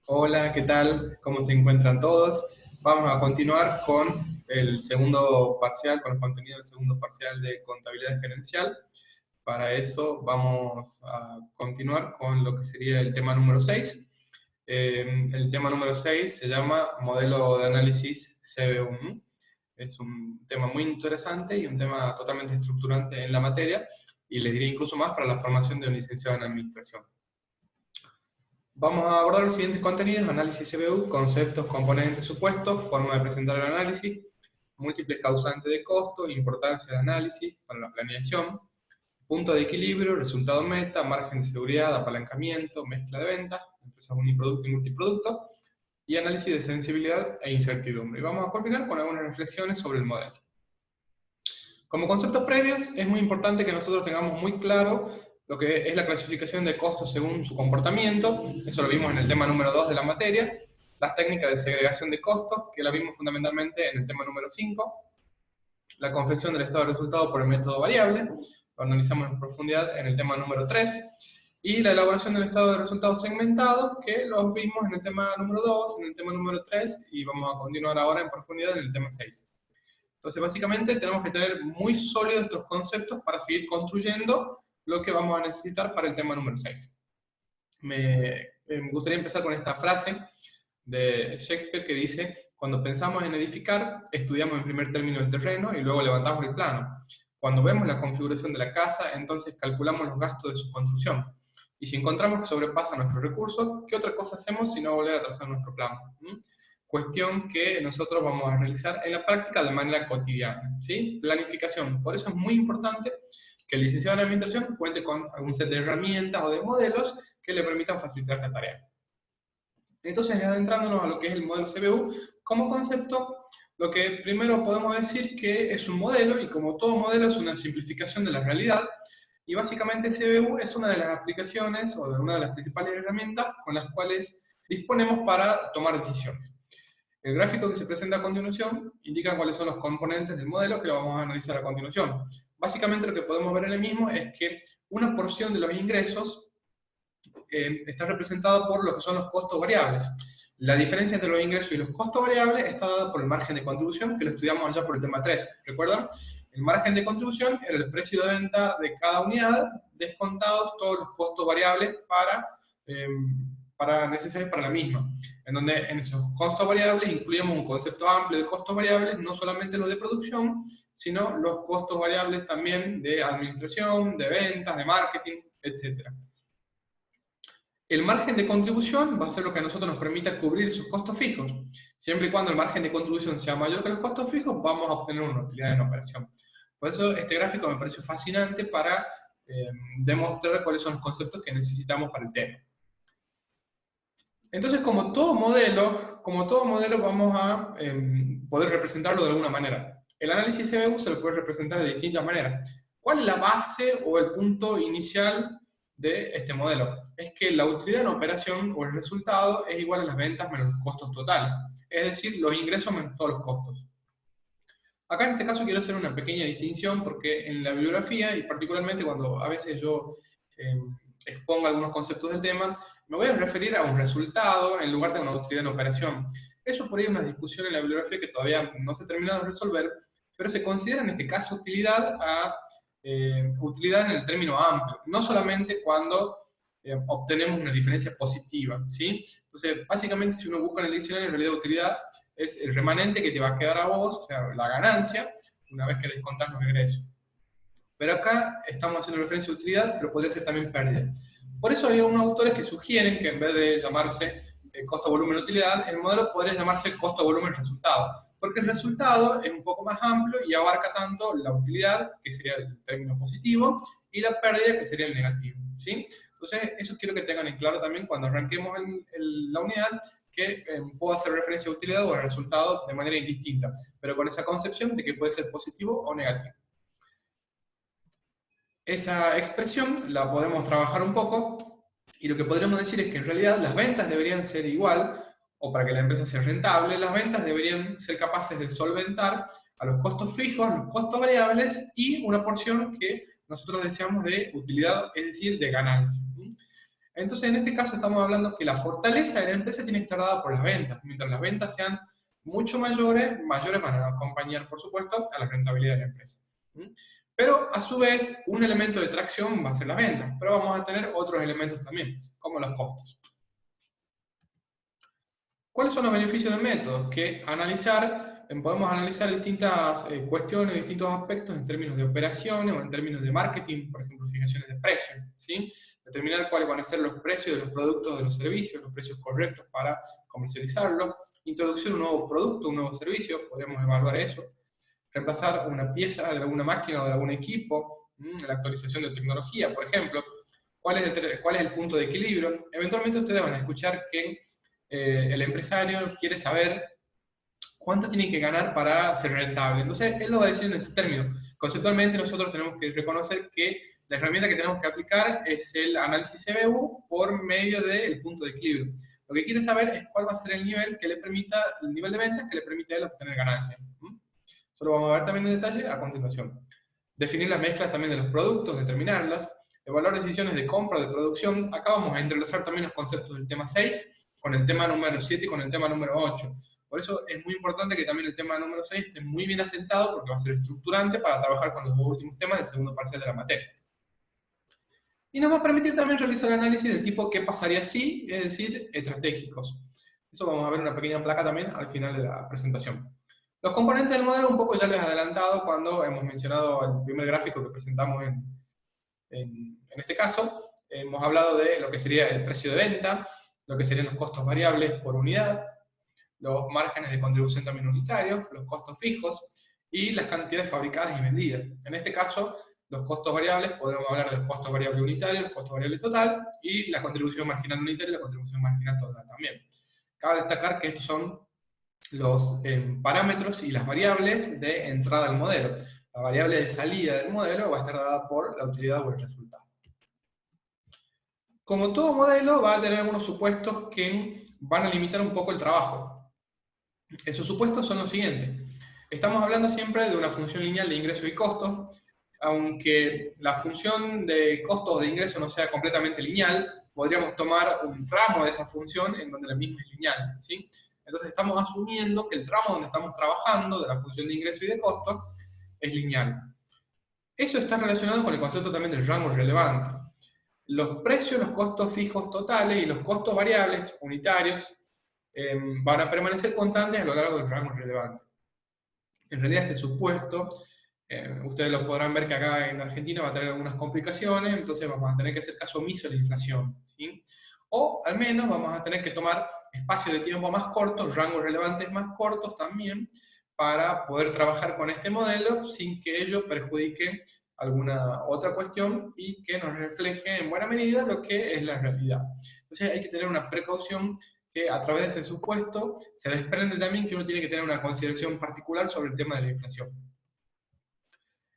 Hola, ¿qué tal? ¿Cómo se encuentran todos? Vamos a continuar con el segundo parcial, con el contenido del segundo parcial de contabilidad gerencial. Para eso vamos a continuar con lo que sería el tema número 6. El tema número 6 se llama modelo de análisis CBU. Es un tema muy interesante y un tema totalmente estructurante en la materia, y les diré incluso más para la formación de un licenciado en administración. Vamos a abordar los siguientes contenidos: análisis CBU, conceptos, componentes, supuestos, forma de presentar el análisis, múltiples causantes de costo, importancia del análisis para la planeación, punto de equilibrio, resultado meta, margen de seguridad, apalancamiento, mezcla de ventas, empresas uniproducto y multiproducto, y análisis de sensibilidad e incertidumbre. Y vamos a culminar con algunas reflexiones sobre el modelo. Como conceptos previos, es muy importante que nosotros tengamos muy claro lo que es la clasificación de costos según su comportamiento. Eso lo vimos en el tema número 2 de la materia. Las técnicas de segregación de costos, que la vimos fundamentalmente en el tema número 5. La confección del estado de resultado por el método variable, lo analizamos en profundidad en el tema número 3. Y la elaboración del estado de resultados segmentado, que los vimos en el tema número 2, en el tema número 3, y vamos a continuar ahora en profundidad en el tema 6. Entonces, básicamente, tenemos que tener muy sólidos estos conceptos para seguir construyendo lo que vamos a necesitar para el tema número 6. Me gustaría empezar con esta frase de Shakespeare que dice: cuando pensamos en edificar, estudiamos en primer término el terreno y luego levantamos el plano. Cuando vemos la configuración de la casa, entonces calculamos los gastos de su construcción. Y si encontramos que sobrepasa nuestros recursos, ¿qué otra cosa hacemos sino volver a trazar nuestro plan? Cuestión que nosotros vamos a realizar en la práctica de manera cotidiana, ¿sí? Planificación. Por eso es muy importante que el licenciado en administración cuente con algún set de herramientas o de modelos que le permitan facilitar esta tarea. Entonces, adentrándonos a lo que es el modelo CBU, como concepto, lo que primero podemos decir que es un modelo, y como todo modelo es una simplificación de la realidad, y básicamente CBU es una de las aplicaciones o de una de las principales herramientas con las cuales disponemos para tomar decisiones. El gráfico que se presenta a continuación indica cuáles son los componentes del modelo que lo vamos a analizar a continuación. Básicamente lo que podemos ver en el mismo es que una porción de los ingresos está representado por lo que son los costos variables. La diferencia entre los ingresos y los costos variables está dada por el margen de contribución, que lo estudiamos allá por el tema 3. ¿Recuerdan? El margen de contribución era el precio de venta de cada unidad, descontados todos los costos variables necesarios para la misma. En donde en esos costos variables incluimos un concepto amplio de costos variables, no solamente los de producción, sino los costos variables también de administración, de ventas, de marketing, etc. El margen de contribución va a ser lo que a nosotros nos permita cubrir sus costos fijos. Siempre y cuando el margen de contribución sea mayor que los costos fijos, vamos a obtener una utilidad en operación. Por eso este gráfico me pareció fascinante para demostrar cuáles son los conceptos que necesitamos para el tema. Entonces, como todo modelo vamos a poder representarlo de alguna manera. El análisis CBU se lo puede representar de distintas maneras. ¿Cuál es la base o el punto inicial de este modelo? Es que la utilidad en operación o el resultado es igual a las ventas menos los costos totales. Es decir, los ingresos menos todos los costos. Acá en este caso quiero hacer una pequeña distinción porque en la bibliografía, y particularmente cuando a veces yo expongo algunos conceptos del tema, me voy a referir a un resultado en lugar de una utilidad en operación. Eso por ahí es una discusión en la bibliografía que todavía no se ha terminado de resolver, pero se considera en este caso utilidad utilidad en el término amplio, no solamente cuando obtenemos una diferencia positiva, ¿sí? Entonces, básicamente, si uno busca en el diccionario, en realidad utilidad es el remanente que te va a quedar a vos, o sea, la ganancia, una vez que descontás los egresos. Pero acá estamos haciendo referencia a utilidad, pero podría ser también pérdida. Por eso hay unos autores que sugieren que en vez de llamarse costo, volumen, utilidad, el modelo podría llamarse costo, volumen, resultado. Porque el resultado es un poco más amplio y abarca tanto la utilidad, que sería el término positivo, y la pérdida, que sería el negativo, ¿sí? Entonces, eso quiero que tengan en claro también cuando arranquemos la unidad, que puedo hacer referencia a utilidad o al resultado de manera indistinta, pero con esa concepción de que puede ser positivo o negativo. Esa expresión la podemos trabajar un poco, y lo que podríamos decir es que en realidad las ventas deberían ser igual, o para que la empresa sea rentable, las ventas deberían ser capaces de solventar a los costos fijos, los costos variables y una porción que nosotros deseamos de utilidad, es decir, de ganancia. Entonces, en este caso estamos hablando que la fortaleza de la empresa tiene que estar dada por las ventas. Mientras las ventas sean mucho mayores van a acompañar, por supuesto, a la rentabilidad de la empresa. Pero, a su vez, un elemento de tracción va a ser las ventas, pero vamos a tener otros elementos también, como los costos. ¿Cuáles son los beneficios del método? Que podemos analizar distintas cuestiones, distintos aspectos en términos de operaciones o en términos de marketing, por ejemplo, fijaciones de precios, ¿sí? Determinar cuáles van a ser los precios de los productos, de los servicios, los precios correctos para comercializarlos, introducir un nuevo producto, un nuevo servicio, podríamos evaluar eso, reemplazar una pieza de alguna máquina o de algún equipo, la actualización de tecnología, por ejemplo, cuál es el punto de equilibrio. Eventualmente ustedes van a escuchar que el empresario quiere saber cuánto tiene que ganar para ser rentable. Entonces, él lo va a decir en ese término. Conceptualmente, nosotros tenemos que reconocer que la herramienta que tenemos que aplicar es el análisis CBU por medio del punto de equilibrio. Lo que quiere saber es cuál va a ser el nivel que le permita, el nivel de ventas que le permite a él obtener ganancias. Eso lo vamos a ver también en detalle a continuación. Definir las mezclas también de los productos, determinarlas, evaluar decisiones de compra o de producción. Acá vamos a entrelazar también los conceptos del tema 6 con el tema número 7 y con el tema número 8. Por eso es muy importante que también el tema número 6 esté muy bien asentado, porque va a ser estructurante para trabajar con los dos últimos temas del segundo parcial de la materia. Y nos va a permitir también realizar análisis del tipo qué pasaría si, es decir, estratégicos. Eso vamos a ver una pequeña placa también al final de la presentación. Los componentes del modelo un poco ya les he adelantado cuando hemos mencionado el primer gráfico que presentamos en este caso. Hemos hablado de lo que sería el precio de venta, lo que serían los costos variables por unidad, los márgenes de contribución también unitarios, los costos fijos y las cantidades fabricadas y vendidas. En este caso, los costos variables, podemos hablar del costo variable unitario, el costo variable total y la contribución marginal unitaria y la contribución marginal total también. Cabe destacar que estos son los parámetros y las variables de entrada al modelo. La variable de salida del modelo va a estar dada por la utilidad o el resultado. Como todo modelo, va a tener algunos supuestos que van a limitar un poco el trabajo. Esos supuestos son los siguientes. Estamos hablando siempre de una función lineal de ingresos y costos. Aunque la función de costos o de ingresos no sea completamente lineal, podríamos tomar un tramo de esa función en donde la misma es lineal, ¿sí? Entonces estamos asumiendo que el tramo donde estamos trabajando de la función de ingreso y de costos es lineal. Eso está relacionado con el concepto también del rango relevante. Los precios, los costos fijos totales y los costos variables unitarios van a permanecer constantes a lo largo del rango relevante. En realidad este supuesto, ustedes lo podrán ver que acá en Argentina va a tener algunas complicaciones, entonces vamos a tener que hacer caso omiso de la inflación, ¿sí? O al menos vamos a tener que tomar espacios de tiempo más cortos, rangos relevantes más cortos también, para poder trabajar con este modelo sin que ello perjudique alguna otra cuestión y que nos refleje en buena medida lo que es la realidad. Entonces hay que tener una precaución que a través de ese supuesto se desprende también que uno tiene que tener una consideración particular sobre el tema de la inflación.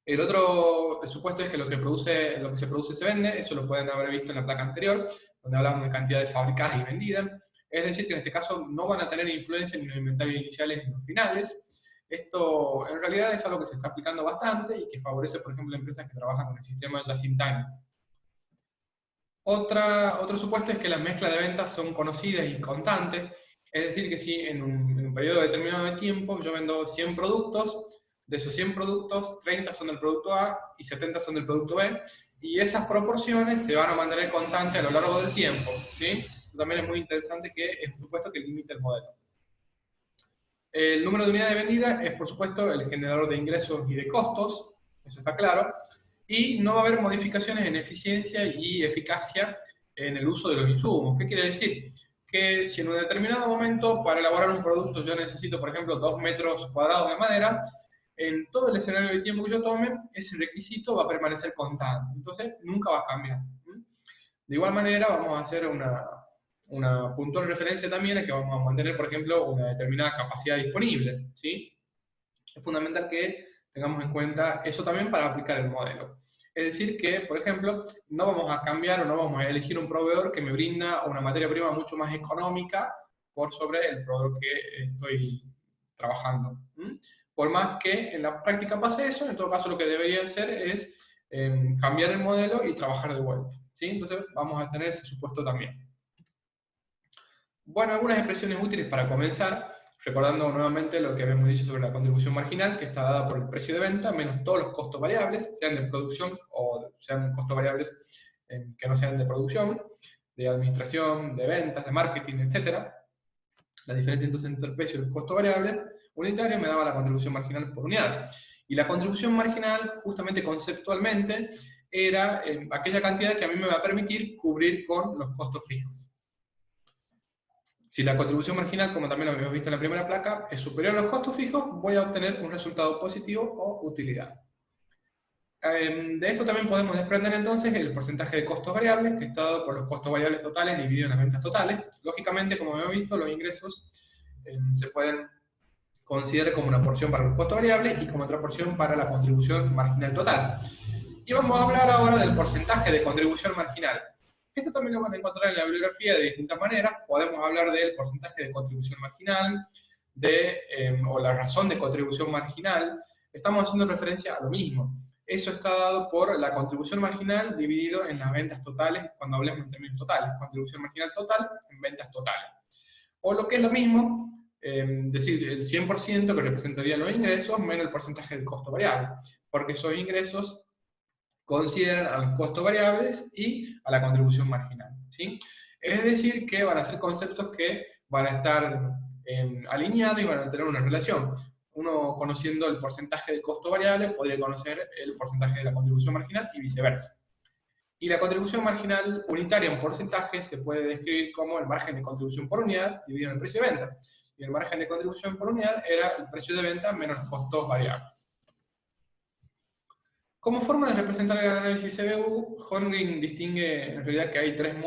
El otro supuesto es que lo que se produce se vende. Eso lo pueden haber visto en la placa anterior, donde hablamos de cantidades fabricadas y vendidas. Es decir, que en este caso no van a tener influencia ni los inventarios iniciales ni los finales. Esto en realidad es algo que se está aplicando bastante y que favorece, por ejemplo, empresas que trabajan con el sistema just-in-time. Otro supuesto es que las mezclas de ventas son conocidas y constantes. Es decir, que si en un periodo determinado de tiempo yo vendo 100 productos, de esos 100 productos, 30 son del producto A y 70 son del producto B, y esas proporciones se van a mantener constantes a lo largo del tiempo, ¿sí? También es muy interesante que es un supuesto que limite el modelo. El número de unidades vendidas es, por supuesto, el generador de ingresos y de costos, eso está claro, y no va a haber modificaciones en eficiencia y eficacia en el uso de los insumos. ¿Qué quiere decir? Que si en un determinado momento para elaborar un producto yo necesito, por ejemplo, 2 metros cuadrados de madera, en todo el escenario de tiempo que yo tome, ese requisito va a permanecer constante. Entonces, nunca va a cambiar. De igual manera, vamos a hacer una puntual referencia también a que vamos a mantener, por ejemplo, una determinada capacidad disponible, ¿sí? Es fundamental que tengamos en cuenta eso también para aplicar el modelo. Es decir que, por ejemplo, no vamos a cambiar o no vamos a elegir un proveedor que me brinda una materia prima mucho más económica por sobre el proveedor que estoy trabajando. Por más que en la práctica pase eso, en todo caso lo que debería hacer es cambiar el modelo y trabajar de vuelta. ¿sí? Entonces vamos a tener ese supuesto también. Bueno, algunas expresiones útiles para comenzar, recordando nuevamente lo que habíamos dicho sobre la contribución marginal, que está dada por el precio de venta menos todos los costos variables, sean de producción o sean costos variables que no sean de producción, de administración, de ventas, de marketing, etc. La diferencia entonces entre el precio y el costo variable unitario me daba la contribución marginal por unidad. Y la contribución marginal, justamente conceptualmente, era aquella cantidad que a mí me va a permitir cubrir con los costos fijos. Si la contribución marginal, como también lo habíamos visto en la primera placa, es superior a los costos fijos, voy a obtener un resultado positivo o utilidad. De esto también podemos desprender entonces el porcentaje de costos variables, que está dado por los costos variables totales divididos en las ventas totales. Lógicamente, como hemos visto, los ingresos se pueden considerar como una porción para los costos variables y como otra porción para la contribución marginal total. Y vamos a hablar ahora del porcentaje de contribución marginal. Esto también lo van a encontrar en la bibliografía de distintas maneras. Podemos hablar del porcentaje de contribución marginal, o la razón de contribución marginal. Estamos haciendo referencia a lo mismo. Eso está dado por la contribución marginal dividido en las ventas totales, cuando hablemos en términos totales. Contribución marginal total en ventas totales. O lo que es lo mismo, decir, el 100% que representaría los ingresos menos el porcentaje del costo variable. Porque esos ingresos consideran a los costos variables y a la contribución marginal, ¿sí? Es decir, que van a ser conceptos que van a estar alineados y van a tener una relación. Uno, conociendo el porcentaje de costo variable, podría conocer el porcentaje de la contribución marginal y viceversa. Y la contribución marginal unitaria en porcentaje se puede describir como el margen de contribución por unidad dividido en el precio de venta. Y el margen de contribución por unidad era el precio de venta menos los costos variables. Como forma de representar el análisis CBU, Horngreen distingue en realidad que hay tres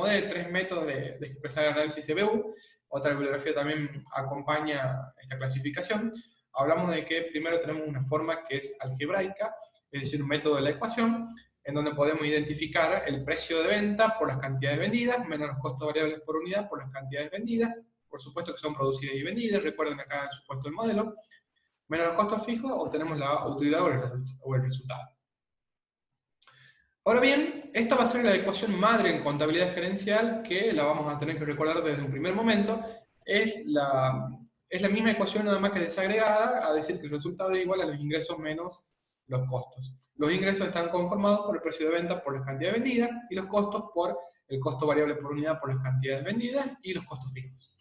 métodos de expresar el análisis CBU. Otra bibliografía también acompaña esta clasificación. Hablamos de que primero tenemos una forma que es algebraica, es decir, un método de la ecuación, en donde podemos identificar el precio de venta por las cantidades vendidas, menos los costos variables por unidad por las cantidades vendidas, por supuesto que son producidas y vendidas, recuerden acá el supuesto del modelo, menos los costos fijos, obtenemos la utilidad o el resultado. Ahora bien, esta va a ser la ecuación madre en contabilidad gerencial, que la vamos a tener que recordar desde un primer momento. Es la misma ecuación, nada más que desagregada, a decir que el resultado es igual a los ingresos menos los costos. Los ingresos están conformados por el precio de venta por las cantidades vendidas, y los costos por el costo variable por unidad por las cantidades vendidas, y los costos fijos.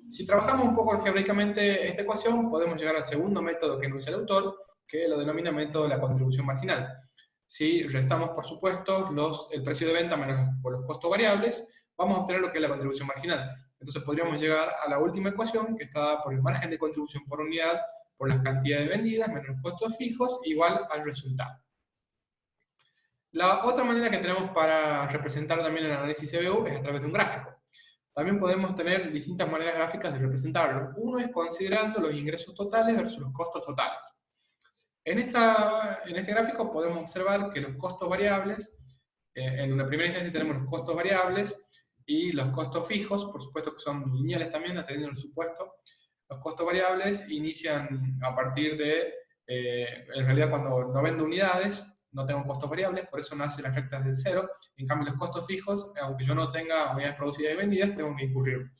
Si trabajamos un poco algebraicamente esta ecuación, podemos llegar al segundo método que enuncia el autor, que lo denomina método de la contribución marginal. Si restamos, por supuesto, el precio de venta menos por los costos variables, vamos a obtener lo que es la contribución marginal. Entonces podríamos llegar a la última ecuación, que está dada por el margen de contribución por unidad por las cantidades vendidas menos los costos fijos, igual al resultado. La otra manera que tenemos para representar también el análisis CBU es a través de un gráfico. También podemos tener distintas maneras gráficas de representarlo. Uno es considerando los ingresos totales versus los costos totales. En este gráfico podemos observar que los costos variables, en una primera instancia tenemos los costos variables y los costos fijos, por supuesto que son lineales también, atendiendo el supuesto. Los costos variables inician a partir de, en realidad cuando no vendo unidades, no tengo costos variables, por eso nacen las rectas del cero. En cambio los costos fijos, aunque yo no tenga unidades producidas y vendidas, tengo que incurrirlos.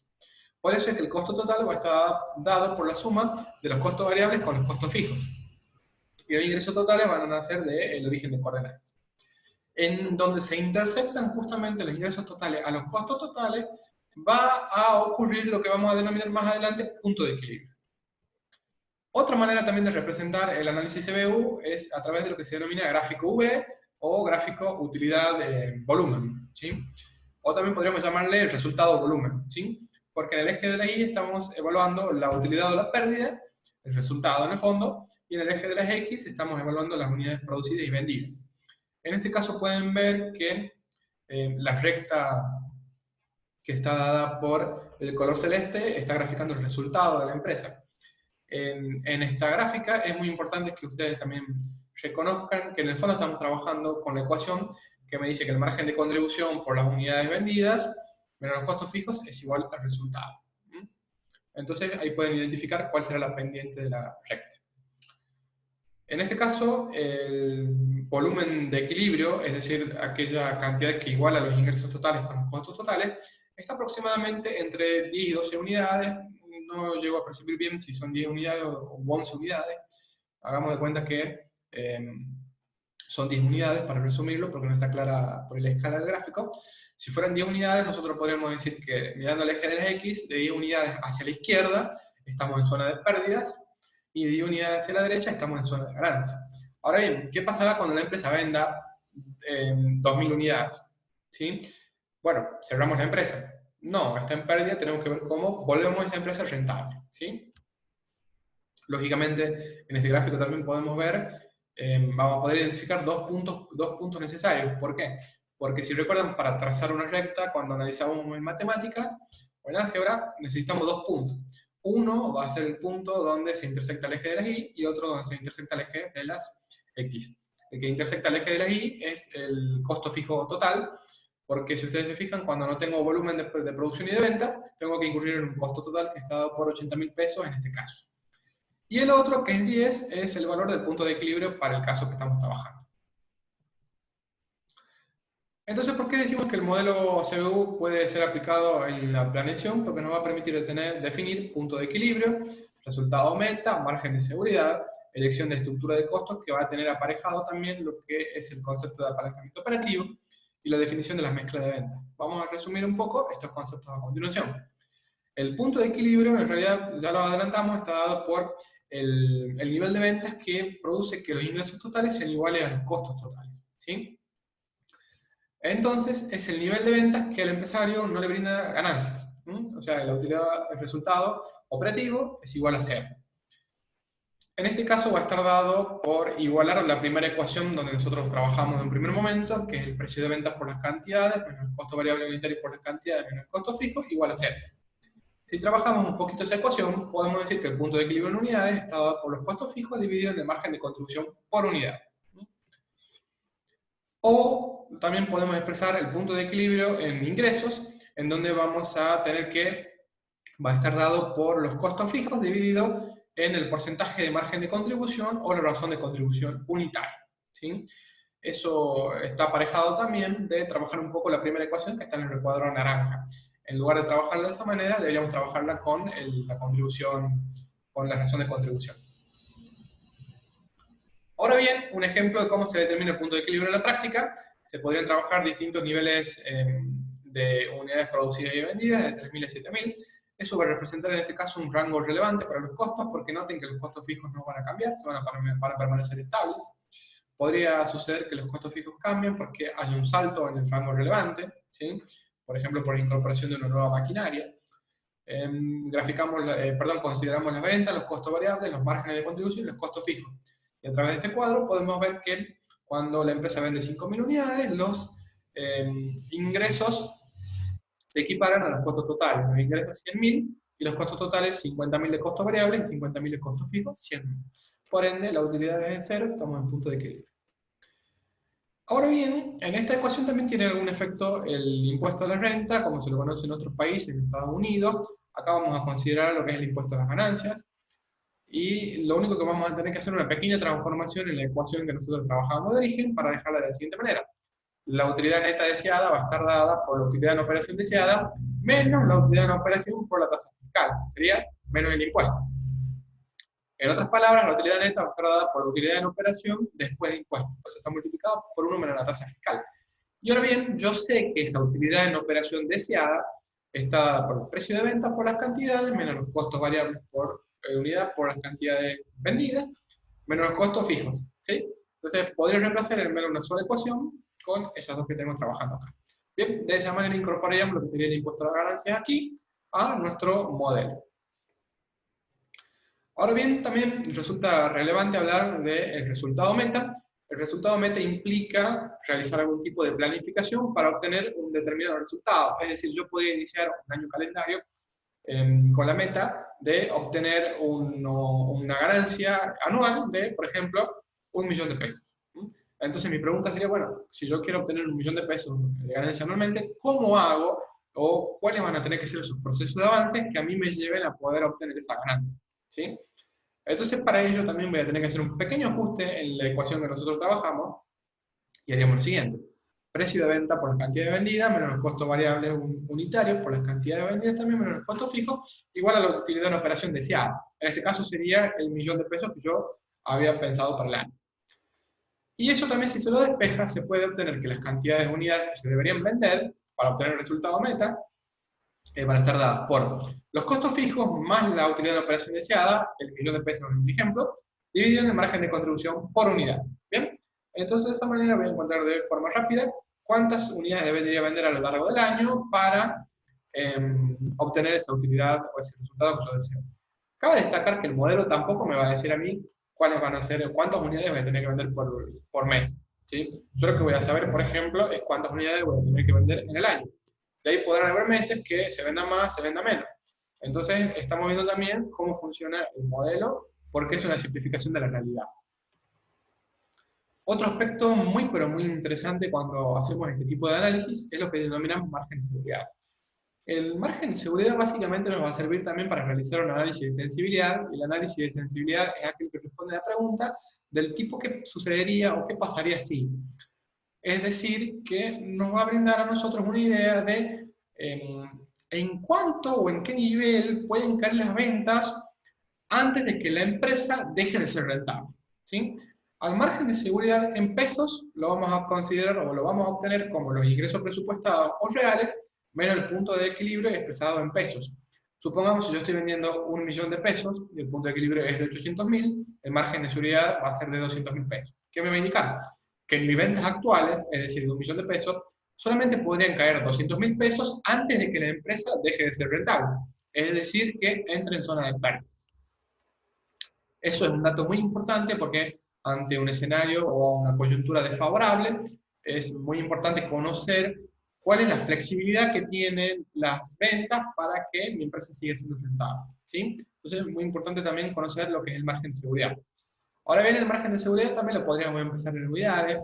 Por eso es que el costo total va a estar dado por la suma de los costos variables con los costos fijos. Y los ingresos totales van a nacer del origen de coordenadas. En donde se intersectan justamente los ingresos totales a los costos totales, va a ocurrir lo que vamos a denominar más adelante punto de equilibrio. Otra manera también de representar el análisis CBU es a través de lo que se denomina gráfico V o gráfico utilidad volumen, ¿sí? O también podríamos llamarle el resultado volumen, ¿sí? Porque en el eje de la Y estamos evaluando la utilidad o la pérdida, el resultado en el fondo, y en el eje de las X estamos evaluando las unidades producidas y vendidas. En este caso pueden ver que la recta que está dada por el color celeste está graficando el resultado de la empresa. En esta gráfica es muy importante que ustedes también reconozcan que en el fondo estamos trabajando con la ecuación que me dice que el margen de contribución por las unidades vendidas menos los costos fijos es igual al resultado. Entonces ahí pueden identificar cuál será la pendiente de la recta. En este caso, el volumen de equilibrio, es decir, aquella cantidad que iguala los ingresos totales con los costos totales, está aproximadamente entre 10 y 12 unidades. No llego a percibir bien si son 10 unidades o 11 unidades. Hagamos de cuenta que son 10 unidades, para resumirlo, porque no está clara por la escala del gráfico. Si fueran 10 unidades, nosotros podríamos decir que mirando el eje de las X, de 10 unidades hacia la izquierda, estamos en zona de pérdidas, y de 10 unidades hacia la derecha, estamos en zona de ganancia. Ahora bien, ¿qué pasará cuando la empresa venda 2.000 unidades? ¿Sí? Bueno, cerramos la empresa. No, está en pérdida, tenemos que ver cómo volvemos a esa empresa rentable. ¿Sí? Lógicamente, en este gráfico también podemos ver, vamos a poder identificar dos puntos necesarios. ¿Por qué? Porque si recuerdan, para trazar una recta, cuando analizamos en matemáticas o en álgebra, necesitamos dos puntos. Uno va a ser el punto donde se intersecta el eje de las Y, y otro donde se intersecta el eje de las X. El que intersecta el eje de las Y es el costo fijo total, porque si ustedes se fijan, cuando no tengo volumen de producción y de venta, tengo que incurrir en un costo total que está dado por 80.000 pesos en este caso. Y el otro, que es 10, es el valor del punto de equilibrio para el caso que estamos trabajando. Entonces, ¿por qué decimos que el modelo CBU puede ser aplicado en la planeación? Porque nos va a permitir definir punto de equilibrio, resultado meta, margen de seguridad, elección de estructura de costos, que va a tener aparejado también lo que es el concepto de apalancamiento operativo y la definición de las mezclas de venta. Vamos a resumir un poco estos conceptos a continuación. El punto de equilibrio, en realidad, ya lo adelantamos, está dado por el nivel de ventas que produce que los ingresos totales sean iguales a los costos totales. ¿Sí? Entonces, es el nivel de ventas que al empresario no le brinda ganancias. O sea, la utilidad, el resultado operativo es igual a 0. En este caso va a estar dado por igualar la primera ecuación donde nosotros trabajamos en un primer momento, que es el precio de ventas por las cantidades, menos el costo variable unitario por las cantidades, menos el costo fijo, igual a 0. Si trabajamos un poquito esa ecuación, podemos decir que el punto de equilibrio en unidades está dado por los costos fijos dividido en el margen de contribución por unidad. O también podemos expresar el punto de equilibrio en ingresos, en donde vamos a tener que va a estar dado por los costos fijos dividido en el porcentaje de margen de contribución o la razón de contribución unitaria. ¿Sí? Eso está aparejado también de trabajar un poco la primera ecuación que está en el recuadro naranja. En lugar de trabajarla de esa manera, deberíamos trabajarla con la contribución, con la razón de contribución. Ahora bien, un ejemplo de cómo se determina el punto de equilibrio en la práctica, se podrían trabajar distintos niveles de unidades producidas y vendidas, de 3.000 a 7.000. Eso va a representar en este caso un rango relevante para los costos, porque noten que los costos fijos no van a cambiar, van a permanecer estables. Podría suceder que los costos fijos cambien porque hay un salto en el rango relevante, ¿sí? Por ejemplo, por la incorporación de una nueva maquinaria. Consideramos las ventas, los costos variables, los márgenes de contribución y los costos fijos. Y a través de este cuadro podemos ver que cuando la empresa vende 5.000 unidades, los ingresos se equiparan a los costos totales. Los ingresos 100.000 y los costos totales 50.000 de costos variables y 50.000 de costos fijos, 100.000. Por ende, la utilidad es 0, estamos en punto de equilibrio. Ahora bien, en esta ecuación también tiene algún efecto el impuesto a la renta, como se lo conoce en otros países, en Estados Unidos. Acá vamos a considerar lo que es el impuesto a las ganancias. Y lo único que vamos a tener que hacer es una pequeña transformación en la ecuación que nosotros trabajamos de origen para dejarla de la siguiente manera. La utilidad neta deseada va a estar dada por la utilidad en operación deseada menos la utilidad en operación por la tasa fiscal. Sería menos el impuesto. En otras palabras, la utilidad neta va a estar dada por la utilidad en operación después de impuestos. Entonces está multiplicado por 1 menos la tasa fiscal. Y ahora bien, yo sé que esa utilidad en operación deseada está dada por el precio de venta por las cantidades menos los costos variables por unidad por las cantidades vendidas, menos los costos fijos. ¿Sí? Entonces, podría reemplazar en menos una sola ecuación con esas dos que tenemos trabajando acá. Bien, de esa manera incorporaríamos lo que sería el impuesto a la ganancia aquí a nuestro modelo. Ahora bien, también resulta relevante hablar del resultado meta. El resultado meta implica realizar algún tipo de planificación para obtener un determinado resultado. Es decir, yo podría iniciar un año calendario con la meta de obtener una ganancia anual de, por ejemplo, 1.000.000 de pesos. Entonces mi pregunta sería, bueno, si yo quiero obtener 1.000.000 de pesos de ganancia anualmente, ¿cómo hago o cuáles van a tener que ser esos procesos de avance que a mí me lleven a poder obtener esa ganancia? ¿Sí? Entonces, para ello también voy a tener que hacer un pequeño ajuste en la ecuación que nosotros trabajamos, y haríamos lo siguiente. Precio de venta por la cantidad de vendida, menos los costos variables unitarios por las cantidades de vendidas también, menos los costos fijos, igual a la utilidad de una operación deseada. En este caso sería el $1.000.000 que yo había pensado para el año. Y eso también, si se lo despeja, se puede obtener que las cantidades de unidades que se deberían vender para obtener el resultado meta van a estar dadas por los costos fijos más la utilidad de la operación deseada, el $1.000.000 en mi ejemplo, dividido en el margen de contribución por unidad. ¿Bien? Entonces, de esa manera voy a encontrar de forma rápida cuántas unidades debería vender a lo largo del año para obtener esa utilidad o ese resultado que yo deseo. Cabe destacar que el modelo tampoco me va a decir a mí cuáles van a ser, cuántas unidades voy a tener que vender por mes. ¿Sí? Yo lo que voy a saber, por ejemplo, es cuántas unidades voy a tener que vender en el año. De ahí podrán haber meses que se venda más, se venda menos. Entonces, estamos viendo también cómo funciona el modelo, porque es una simplificación de la realidad. Otro aspecto muy, pero muy interesante cuando hacemos este tipo de análisis es lo que denominamos margen de seguridad. El margen de seguridad básicamente nos va a servir también para realizar un análisis de sensibilidad, y el análisis de sensibilidad es aquel que responde a la pregunta del tipo que sucedería o qué pasaría si. Es decir, que nos va a brindar a nosotros una idea de en cuánto o en qué nivel pueden caer las ventas antes de que la empresa deje de ser rentable. ¿Sí? Al margen de seguridad en pesos lo vamos a considerar o lo vamos a obtener como los ingresos presupuestados o reales menos el punto de equilibrio expresado en pesos. Supongamos que yo estoy vendiendo $1.000.000 y el punto de equilibrio es de 800.000, el margen de seguridad va a ser de 200.000 pesos. ¿Qué me va a indicar? Que en mis ventas actuales, es decir, de $1.000.000, solamente podrían caer 200.000 pesos antes de que la empresa deje de ser rentable. Es decir, que entre en zona de pérdidas. Eso es un dato muy importante porque ante un escenario o una coyuntura desfavorable, es muy importante conocer cuál es la flexibilidad que tienen las ventas para que mi empresa siga siendo rentable. ¿Sí? Entonces es muy importante también conocer lo que es el margen de seguridad. Ahora bien, el margen de seguridad también lo podríamos empezar en unidades.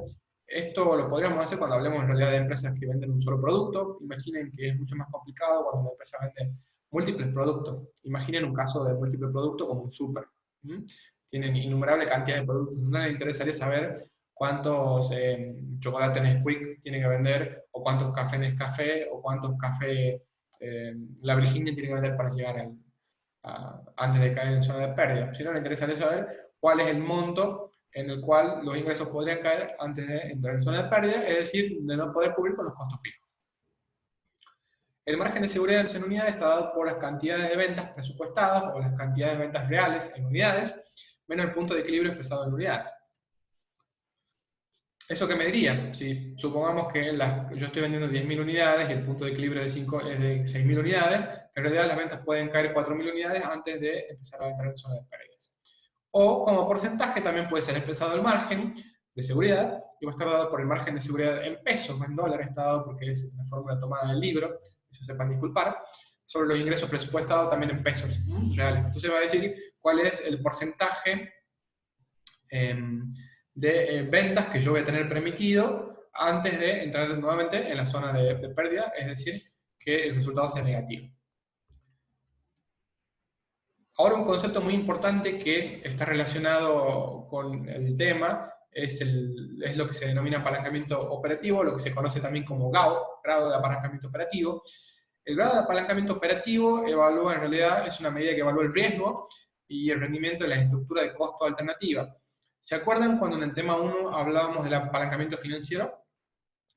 Esto lo podríamos hacer cuando hablemos en realidad de empresas que venden un solo producto. Imaginen que es mucho más complicado cuando una empresa vende múltiples productos. Imaginen un caso de múltiple producto como un súper. Tienen innumerable cantidad de productos. No les interesaría saber cuántos chocolates Nesquik tienen que vender, o cuántos cafés Nescafé, o cuántos cafés La Virginia tienen que vender para llegar antes de caer en zona de pérdida. Si no, les interesaría saber cuál es el monto en el cual los ingresos podrían caer antes de entrar en zona de pérdida, es decir, de no poder cubrir con los costos fijos. El margen de seguridad en unidades está dado por las cantidades de ventas presupuestadas o las cantidades de ventas reales en unidades, menos el punto de equilibrio expresado en unidades. ¿Eso qué me diría? Si supongamos que yo estoy vendiendo 10.000 unidades y el punto de equilibrio es de 6.000 unidades, en realidad las ventas pueden caer 4.000 unidades antes de empezar a entrar en zona de pérdidas. O como porcentaje también puede ser expresado el margen de seguridad, y va a estar dado por el margen de seguridad en pesos, no en dólares, está dado porque es la fórmula tomada del libro, eso sepan disculpar, sobre los ingresos presupuestados también en pesos reales. Entonces va a decir cuál es el porcentaje de ventas que yo voy a tener permitido antes de entrar nuevamente en la zona de pérdida, es decir, que el resultado sea negativo. Ahora un concepto muy importante que está relacionado con el tema es lo que se denomina apalancamiento operativo, lo que se conoce también como GAO, grado de apalancamiento operativo. El grado de apalancamiento operativo evalúa, en realidad, es una medida que evalúa el riesgo y el rendimiento de la estructura de costo alternativa. ¿Se acuerdan cuando en el tema 1 hablábamos del apalancamiento financiero?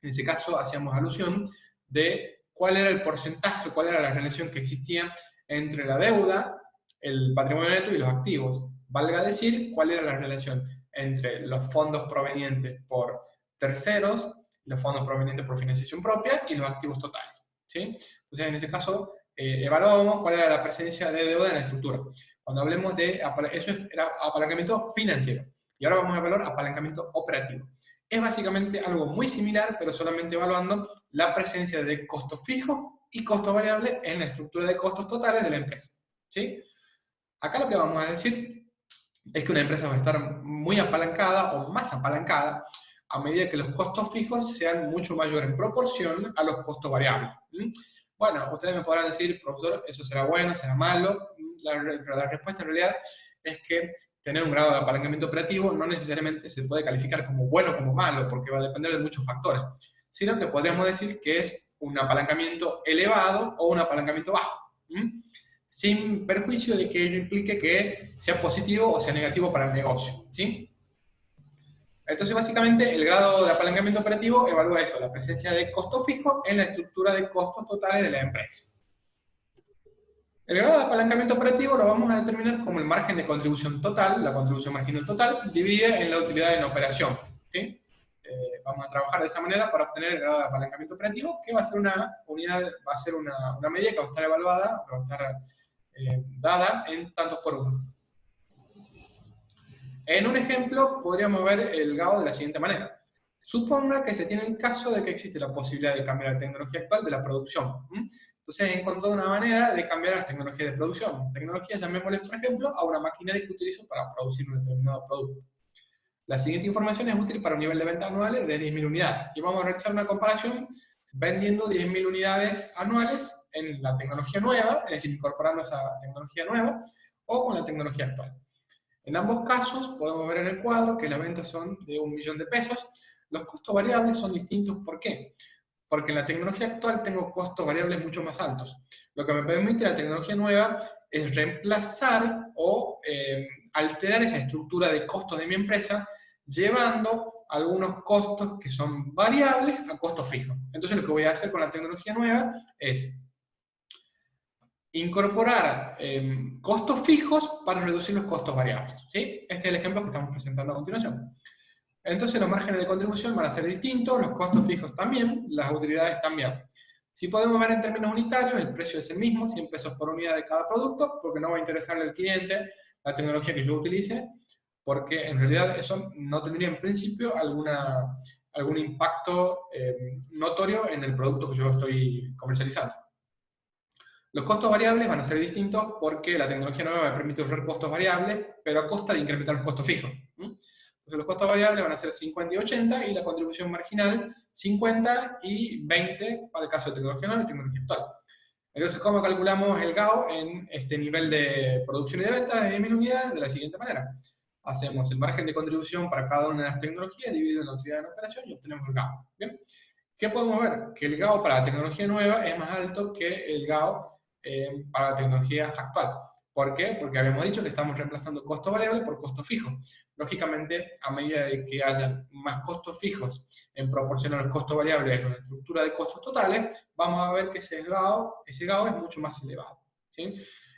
En ese caso hacíamos alusión de cuál era el porcentaje, cuál era la relación que existía entre la deuda, el patrimonio neto y los activos. Valga decir, cuál era la relación entre los fondos provenientes por terceros, los fondos provenientes por financiación propia y los activos totales. ¿Sí? Entonces, en ese caso, evaluábamos cuál era la presencia de deuda en la estructura. Cuando hablemos de eso era apalancamiento financiero. Y ahora vamos a evaluar apalancamiento operativo. Es básicamente algo muy similar, pero solamente evaluando la presencia de costos fijos y costos variables en la estructura de costos totales de la empresa. ¿Sí? Acá lo que vamos a decir es que una empresa va a estar muy apalancada o más apalancada a medida que los costos fijos sean mucho mayores en proporción a los costos variables. Bueno, ustedes me podrán decir, profesor, ¿eso será bueno, será malo? La respuesta en realidad es que tener un grado de apalancamiento operativo no necesariamente se puede calificar como bueno o como malo, porque va a depender de muchos factores, sino que podríamos decir que es un apalancamiento elevado o un apalancamiento bajo, sin perjuicio de que ello implique que sea positivo o sea negativo para el negocio, ¿sí? Entonces, básicamente, el grado de apalancamiento operativo evalúa eso, la presencia de costo fijo en la estructura de costos totales de la empresa. El grado de apalancamiento operativo lo vamos a determinar como el margen de contribución total, la contribución marginal total, dividida en la utilidad en operación, ¿sí? Vamos a trabajar de esa manera para obtener el grado de apalancamiento operativo, que va a ser una unidad, va a ser una medida que va a estar evaluada, va a estar dada en tantos por uno. En un ejemplo, podríamos ver el GAO de la siguiente manera. Suponga que se tiene el caso de que existe la posibilidad de cambiar la tecnología actual de la producción. Entonces he encontrado una manera de cambiar las tecnologías de producción. Tecnologías, llamémosle, por ejemplo, a una maquinaria que utilizo para producir un determinado producto. La siguiente información es útil para un nivel de venta anuales de 10.000 unidades. Y vamos a realizar una comparación vendiendo 10.000 unidades anuales en la tecnología nueva, es decir, incorporando esa tecnología nueva, o con la tecnología actual. En ambos casos podemos ver en el cuadro que las ventas son de 1.000.000 de pesos. Los costos variables son distintos. ¿Por qué? Porque en la tecnología actual tengo costos variables mucho más altos. Lo que me permite la tecnología nueva es reemplazar o alterar esa estructura de costos de mi empresa, llevando algunos costos que son variables a costos fijos. Entonces lo que voy a hacer con la tecnología nueva es incorporar costos fijos para reducir los costos variables, ¿sí? Este es el ejemplo que estamos presentando a continuación. Entonces los márgenes de contribución van a ser distintos, los costos fijos también, las utilidades también. Si podemos ver en términos unitarios, el precio es el mismo, 100 pesos por unidad de cada producto, porque no va a interesarle al cliente la tecnología que yo utilice, porque en realidad eso no tendría en principio algún impacto notorio en el producto que yo estoy comercializando. Los costos variables van a ser distintos porque la tecnología nueva me permite usar costos variables, pero a costa de incrementar los costos fijos. Entonces los costos variables van a ser 50 y 80, y la contribución marginal 50 y 20 para el caso de tecnología nueva y tecnología actual. Entonces, ¿cómo calculamos el GAO en este nivel de producción y de ventas de 10.000 unidades? De la siguiente manera. Hacemos el margen de contribución para cada una de las tecnologías dividido en la utilidad de operación y obtenemos el GAO. ¿Bien? ¿Qué podemos ver? Que el GAO para la tecnología nueva es más alto que el GAO para la tecnología actual. ¿Por qué? Porque habíamos dicho que estamos reemplazando costos variables por costos fijos. Lógicamente, a medida de que haya más costos fijos en proporción a los costos variables en la estructura de costos totales, vamos a ver que ese GAO es mucho más elevado, ¿sí?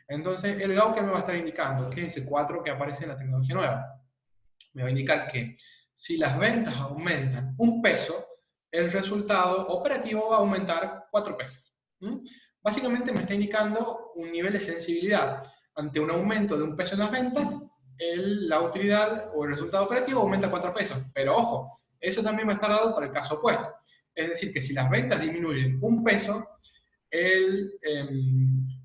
Entonces, el GAO, ¿qué me va a estar indicando? Que es ese 4 que aparece en la tecnología nueva. Me va a indicar que si las ventas aumentan 1 peso, el resultado operativo va a aumentar 4 pesos. Básicamente me está indicando un nivel de sensibilidad. Ante un aumento de 1 peso en las ventas, la utilidad o el resultado operativo aumenta 4 pesos. Pero ojo, eso también va a estar dado para el caso opuesto. Es decir, que si las ventas disminuyen 1 peso, el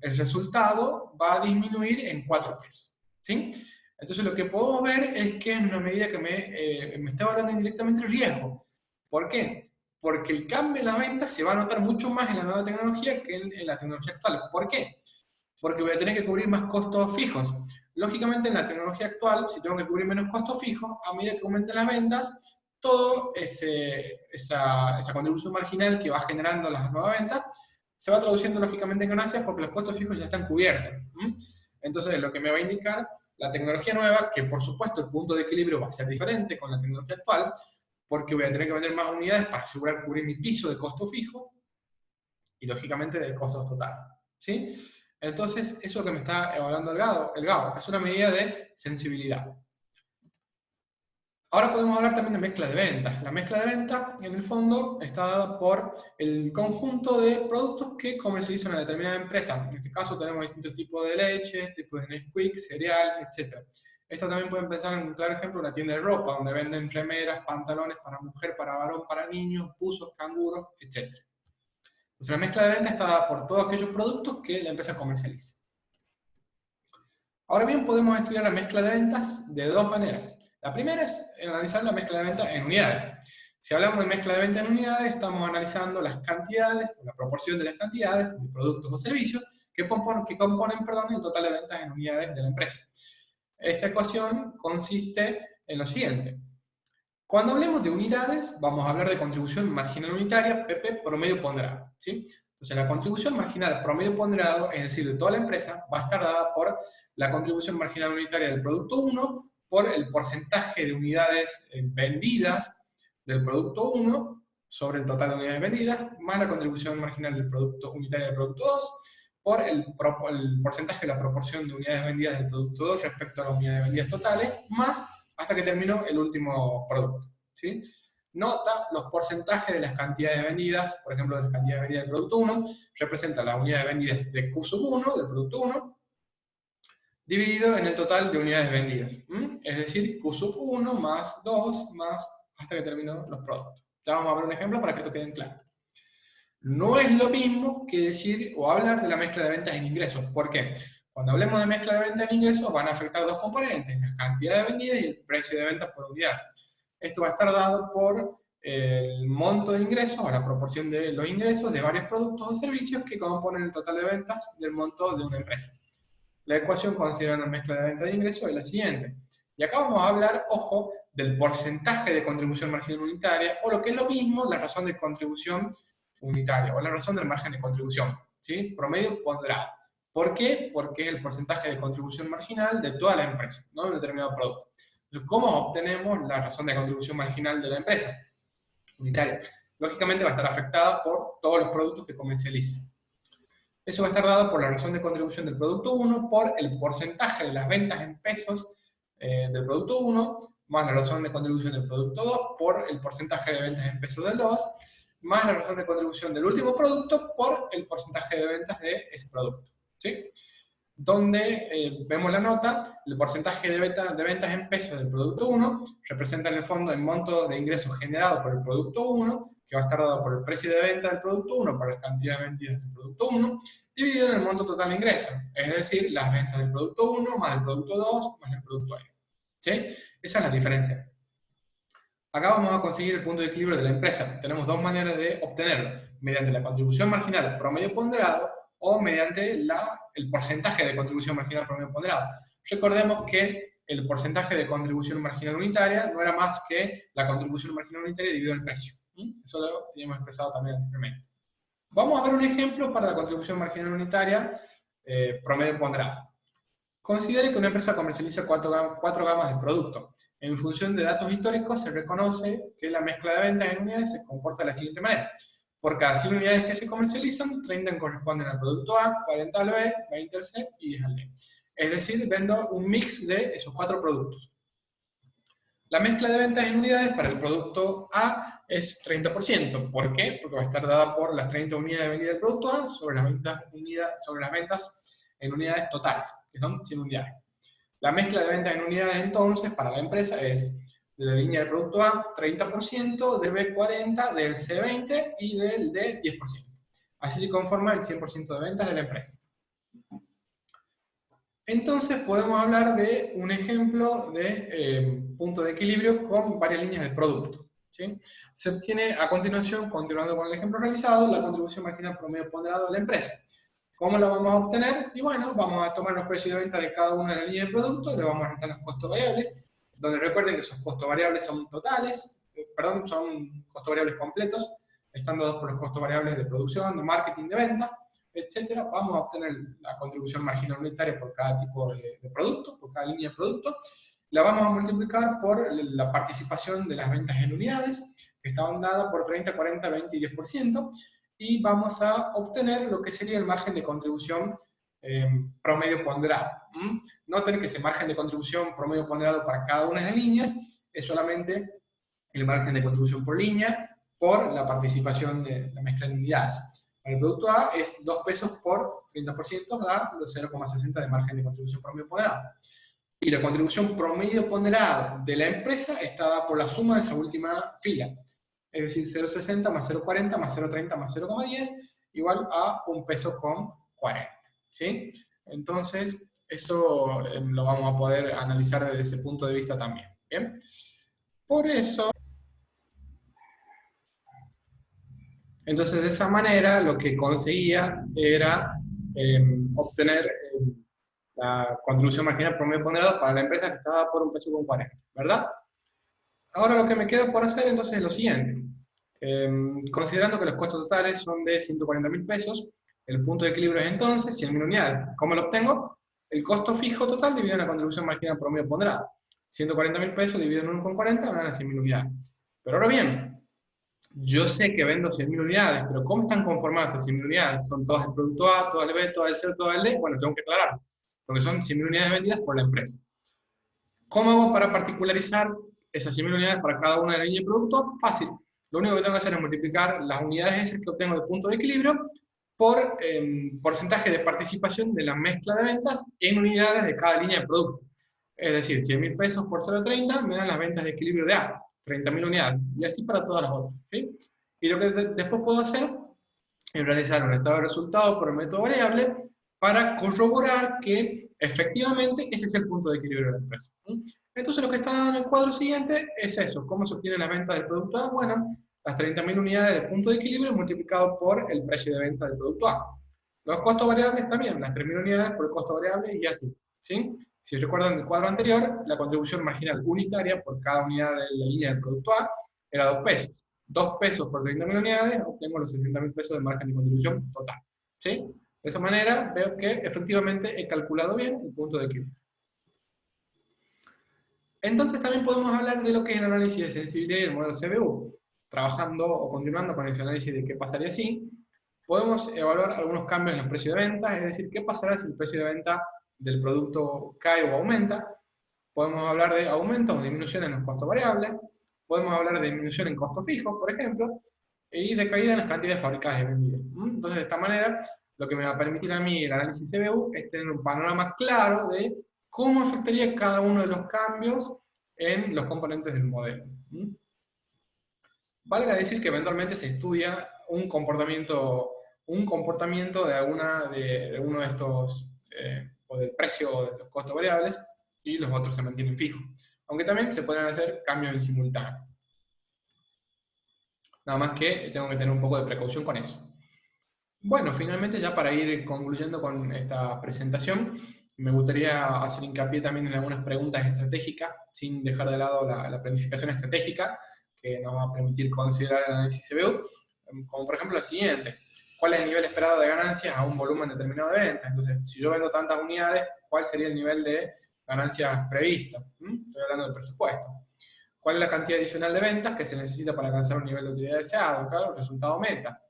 resultado va a disminuir en 4 pesos. ¿Sí? Entonces lo que podemos ver es que en una medida que me está evaluando indirectamente el riesgo. ¿Por qué? Porque el cambio en las ventas se va a notar mucho más en la nueva tecnología que en la tecnología actual. ¿Por qué? Porque voy a tener que cubrir más costos fijos. Lógicamente, en la tecnología actual, si tengo que cubrir menos costos fijos, a medida que aumenten las ventas, todo esa contribución marginal que va generando las nuevas ventas se va traduciendo lógicamente en ganancias porque los costos fijos ya están cubiertos. Entonces, lo que me va a indicar la tecnología nueva, que por supuesto el punto de equilibrio va a ser diferente con la tecnología actual, porque voy a tener que vender más unidades para asegurar cubrir mi piso de costo fijo y lógicamente de costos totales. ¿Sí? Entonces, eso es lo que me está evaluando el GAO. Es una medida de sensibilidad. Ahora podemos hablar también de mezcla de ventas. La mezcla de ventas, en el fondo, está dada por el conjunto de productos que comercializa una determinada empresa. En este caso tenemos distintos tipos de leche, tipos de Nesquik, cereal, etc. Esto también pueden pensar en un claro ejemplo, una tienda de ropa, donde venden remeras, pantalones para mujer, para varón, para niños, buzos, canguros, etc. Entonces la mezcla de ventas está dada por todos aquellos productos que la empresa comercializa. Ahora bien, podemos estudiar la mezcla de ventas de dos maneras. La primera es analizar la mezcla de ventas en unidades. Si hablamos de mezcla de ventas en unidades, estamos analizando las cantidades, la proporción de las cantidades de productos o servicios que componen el total de ventas en unidades de la empresa. Esta ecuación consiste en lo siguiente. Cuando hablemos de unidades, vamos a hablar de contribución marginal unitaria, PP, promedio ponderado, ¿sí? Entonces, la contribución marginal promedio ponderado, es decir, de toda la empresa, va a estar dada por la contribución marginal unitaria del producto 1, por el porcentaje de unidades vendidas del producto 1 sobre el total de unidades vendidas, más la contribución marginal del producto unitaria del producto 2, por el porcentaje de la proporción de unidades vendidas del producto 2 respecto a las unidades vendidas totales, más hasta que terminó el último producto, ¿sí? Nota, los porcentajes de las cantidades vendidas, por ejemplo, de las cantidades vendidas del producto 1, representa las unidades vendidas de Q sub 1, del producto 1, dividido en el total de unidades vendidas. Es decir, Q sub 1 más 2 más hasta que terminó los productos. Ya vamos a ver un ejemplo para que esto quede claro. No es lo mismo que decir o hablar de la mezcla de ventas en ingresos. ¿Por qué? Cuando hablemos de mezcla de ventas en ingresos van a afectar dos componentes, la cantidad de vendidas y el precio de ventas por unidad. Esto va a estar dado por el monto de ingresos o la proporción de los ingresos de varios productos o servicios que componen el total de ventas del monto de una empresa. La ecuación considerando la mezcla de ventas e ingresos es la siguiente. Y acá vamos a hablar, ojo, del porcentaje de contribución marginal unitaria, o lo que es lo mismo, la razón de contribución unitaria, o la razón del margen de contribución, ¿sí? Promedio ponderado. ¿Por qué? Porque es el porcentaje de contribución marginal de toda la empresa, no de un determinado producto. Entonces, ¿cómo obtenemos la razón de contribución marginal de la empresa unitaria? Lógicamente va a estar afectada por todos los productos que comercialice. Eso va a estar dado por la razón de contribución del producto 1, por el porcentaje de las ventas en pesos del producto 1, más la razón de contribución del producto 2, por el porcentaje de ventas en pesos del 2, más la razón de contribución del último producto, por el porcentaje de ventas de ese producto, ¿sí? Donde vemos la nota, el porcentaje de ventas en pesos del producto 1 representa en el fondo el monto de ingresos generado por el producto 1, que va a estar dado por el precio de venta del producto 1 por las cantidades vendidas del producto 1, dividido en el monto total de ingresos, es decir, las ventas del producto 1 más el producto 2 más el producto N. ¿Sí? Esa es la diferencia. Acá vamos a conseguir el punto de equilibrio de la empresa. Tenemos dos maneras de obtenerlo, mediante la contribución marginal promedio ponderado o mediante el porcentaje de contribución marginal promedio ponderado. Recordemos que el porcentaje de contribución marginal unitaria no era más que la contribución marginal unitaria dividido el precio. Eso lo teníamos expresado también anteriormente. Vamos a ver un ejemplo para la contribución marginal unitaria promedio ponderado. Considere que una empresa comercializa cuatro gamas de productos. En función de datos históricos se reconoce que la mezcla de ventas en unidades se comporta de la siguiente manera. Por cada 100 unidades que se comercializan, 30 corresponden al producto A, 40 al B, 20 al C y 10 al D. Es decir, vendo un mix de esos cuatro productos. La mezcla de ventas en unidades para el producto A es 30%. ¿Por qué? Porque va a estar dada por las 30 unidades vendidas del producto A sobre las ventas en unidades totales, que son 100 unidades. La mezcla de ventas en unidades, entonces, para la empresa es de la línea del producto A, 30%, del B, 40%, del C, 20% y del D, 10%. Así se conforma el 100% de ventas de la empresa. Entonces podemos hablar de un ejemplo de punto de equilibrio con varias líneas de producto, ¿sí? Se obtiene a continuación, continuando con el ejemplo realizado, la contribución marginal promedio ponderado de la empresa. ¿Cómo la vamos a obtener? Y bueno, vamos a tomar los precios de venta de cada una de las líneas de producto y le vamos a restar los costos variables, donde recuerden que esos costos variables son totales, son costos variables completos, están dados por los costos variables de producción, de marketing, de venta, etcétera. Vamos a obtener la contribución marginal unitaria por cada tipo de producto, por cada línea de producto. La vamos a multiplicar por la participación de las ventas en unidades, que estaban dadas por 30, 40, 20 y 10%, y vamos a obtener lo que sería el margen de contribución promedio ponderado. Noten que ese margen de contribución promedio ponderado para cada una de las líneas es solamente el margen de contribución por línea por la participación de la mezcla de unidades. Para el producto A es 2 pesos por 30%, da los 0,60 de margen de contribución promedio ponderado. Y la contribución promedio ponderada de la empresa está dada por la suma de esa última fila. Es decir, 0,60 más 0,40 más 0,30 más 0,10 igual a 1 peso con 40. ¿Sí? Entonces, eso lo vamos a poder analizar desde ese punto de vista también. ¿Bien? Por eso, entonces de esa manera lo que conseguía era obtener la contribución marginal promedio ponderado para la empresa que estaba por un peso con 40, ¿verdad? Ahora lo que me queda por hacer entonces es lo siguiente. Considerando que los costos totales son de 140.000 pesos, el punto de equilibrio es entonces 100.000 unidades. ¿Cómo lo obtengo? El costo fijo total dividido en la contribución marginal promedio ponderada. 140.000 pesos dividido en 1,40 me dan 100.000 unidades. Pero ahora bien, yo sé que vendo 100.000 unidades, pero ¿cómo están conformadas esas 100.000 unidades? ¿Son todas el producto A, todas el B, todas el C, todas el D? Bueno, tengo que aclarar, porque son 100.000 unidades vendidas por la empresa. ¿Cómo hago para particularizar esas 100.000 unidades para cada una de las líneas de producto? Fácil. Lo único que tengo que hacer es multiplicar las unidades esas que obtengo de punto de equilibrio por porcentaje de participación de la mezcla de ventas en unidades de cada línea de producto. Es decir, 100.000 pesos por 0,30 me dan las ventas de equilibrio de A, 30.000 unidades, y así para todas las otras. ¿Sí? Y lo que después puedo hacer es realizar un estado de resultados por el método variable para corroborar que efectivamente ese es el punto de equilibrio de la empresa. Entonces lo que está en el cuadro siguiente es eso, ¿cómo se obtiene la venta del producto A? Bueno, las 30.000 unidades de punto de equilibrio multiplicado por el precio de venta del producto A. Los costos variables también, las 3.000 unidades por el costo variable y así. ¿Sí? Si recuerdan el cuadro anterior, la contribución marginal unitaria por cada unidad de la línea del producto A era 2 pesos. 2 pesos por 30.000 unidades, obtengo los 60.000 pesos de margen de contribución total. ¿Sí? De esa manera veo que efectivamente he calculado bien el punto de equilibrio. Entonces también podemos hablar de lo que es el análisis de sensibilidad y el modelo CBU. Trabajando o continuando con el análisis de qué pasaría si, podemos evaluar algunos cambios en los precios de venta, es decir, qué pasará si el precio de venta del producto cae o aumenta. Podemos hablar de aumento o disminución en los costos variables, podemos hablar de disminución en costos fijos, por ejemplo, y de caída en las cantidades fabricadas y vendidas. Entonces, de esta manera, lo que me va a permitir a mí el análisis CBU es tener un panorama claro de cómo afectaría cada uno de los cambios en los componentes del modelo. Valga decir que eventualmente se estudia un comportamiento de uno de estos, o del precio o de los costos variables, y los otros se mantienen fijos. Aunque también se pueden hacer cambios en simultáneo. Nada más que tengo que tener un poco de precaución con eso. Bueno, finalmente ya para ir concluyendo con esta presentación, me gustaría hacer hincapié también en algunas preguntas estratégicas, sin dejar de lado la planificación estratégica, que nos va a permitir considerar el análisis CBU, como por ejemplo la siguiente: ¿cuál es el nivel esperado de ganancias a un volumen determinado de ventas? Entonces, si yo vendo tantas unidades, ¿cuál sería el nivel de ganancias previsto? Estoy hablando del presupuesto. ¿Cuál es la cantidad adicional de ventas que se necesita para alcanzar un nivel de utilidad deseado? Claro, el resultado meta.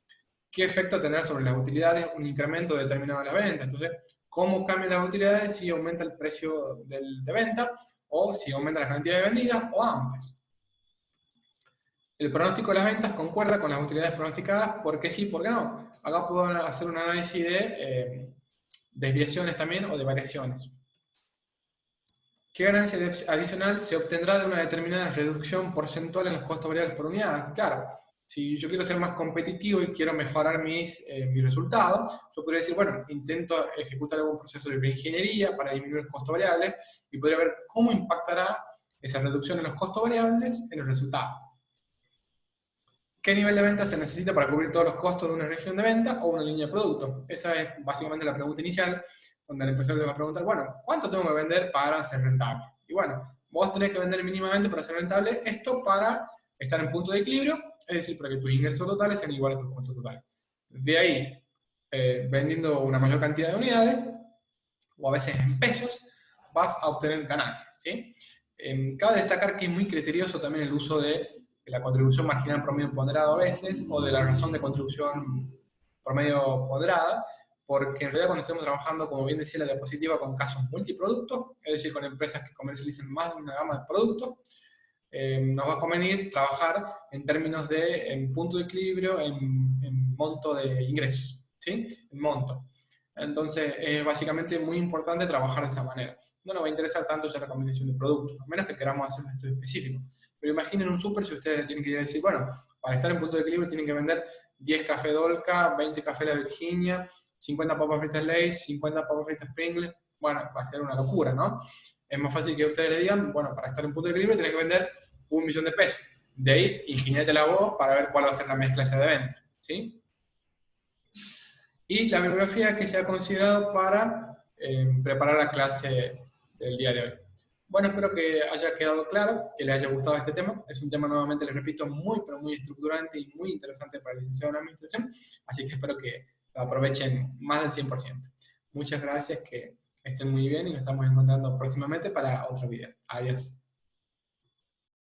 ¿Qué efecto tendrá sobre las utilidades un incremento determinado de las ventas? Entonces, ¿cómo cambian las utilidades si aumenta el precio de venta, o si aumenta la cantidad de vendidas, o ambas? El pronóstico de las ventas concuerda con las utilidades pronosticadas, ¿por qué sí, por qué no? Acá puedo hacer un análisis de desviaciones también, o de variaciones. ¿Qué ganancia adicional se obtendrá de una determinada reducción porcentual en los costos variables por unidad? Claro, si yo quiero ser más competitivo y quiero mejorar mis resultados, yo podría decir, bueno, intento ejecutar algún proceso de reingeniería para disminuir el costo variable, y podría ver cómo impactará esa reducción en los costos variables en el resultado. ¿Qué nivel de venta se necesita para cubrir todos los costos de una región de venta o una línea de producto? Esa es básicamente la pregunta inicial, donde el empresario le va a preguntar, bueno, ¿cuánto tengo que vender para ser rentable? Y bueno, vos tenés que vender mínimamente para ser rentable esto para estar en punto de equilibrio, es decir, para que tus ingresos totales sean iguales a tus costos totales. De ahí, vendiendo una mayor cantidad de unidades, o a veces en pesos, vas a obtener ganancias, ¿sí? Cabe destacar que es muy criterioso también el uso de la contribución marginal promedio ponderado a veces, o de la razón de contribución promedio ponderada, porque en realidad cuando estemos trabajando, como bien decía la diapositiva, con casos multiproductos, es decir, con empresas que comercialicen más de una gama de productos, nos va a convenir trabajar en términos de punto de equilibrio, en monto de ingresos, ¿sí? En monto. Entonces es básicamente muy importante trabajar de esa manera. No nos va a interesar tanto ya la combinación de productos, a menos que queramos hacer un estudio específico. Pero imaginen un súper si ustedes tienen que decir, bueno, para estar en punto de equilibrio tienen que vender 10 café Dolca, 20 café La Virginia, 50 papas fritas Lay's, 50 papas fritas Pringles. Bueno, va a ser una locura, ¿no? Es más fácil que ustedes le digan, bueno, para estar en punto de equilibrio tienen que vender 1.000.000 de pesos. De ahí, ingeniátela vos para ver cuál va a ser la mezcla esa de venta, ¿sí? Y la bibliografía que se ha considerado para preparar la clase del día de hoy. Bueno, espero que haya quedado claro, que les haya gustado este tema. Es un tema, nuevamente les repito, muy, pero muy estructurante y muy interesante para el licenciado en Administración, así que espero que lo aprovechen más del 100%. Muchas gracias, que estén muy bien y nos estamos encontrando próximamente para otro video. Adiós.